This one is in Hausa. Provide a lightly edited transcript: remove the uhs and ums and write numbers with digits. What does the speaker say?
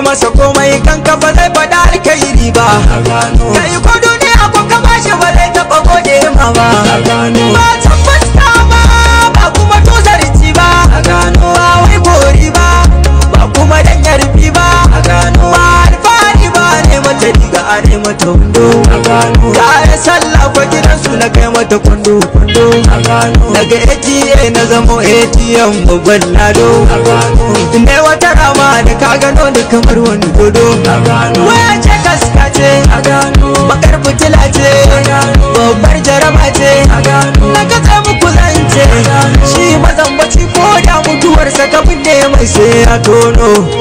masa komai kanka ba zai faɗa alkairi ba. Kai ko duniya ko ka bashi ba zai taɓa gode ma ba. Ba san fuska ba ba kuma tozarci ba. Ba wai gori ba ba kuma dan yarfi ba. Ba alfahari ba ne mata riga a ne mata wando. Kare sallah ko gidansu na kai mata kwando. Daga ATA na zamo ATM babban lado. Ne wata rama da ka gano da kamar wani dodo. Waya ce kaska ce bakar fitila ce babbar jaraba ce. Na kasa muku zance shi mazambaci ko da mutuwarsa ka binne mai sai ya tono.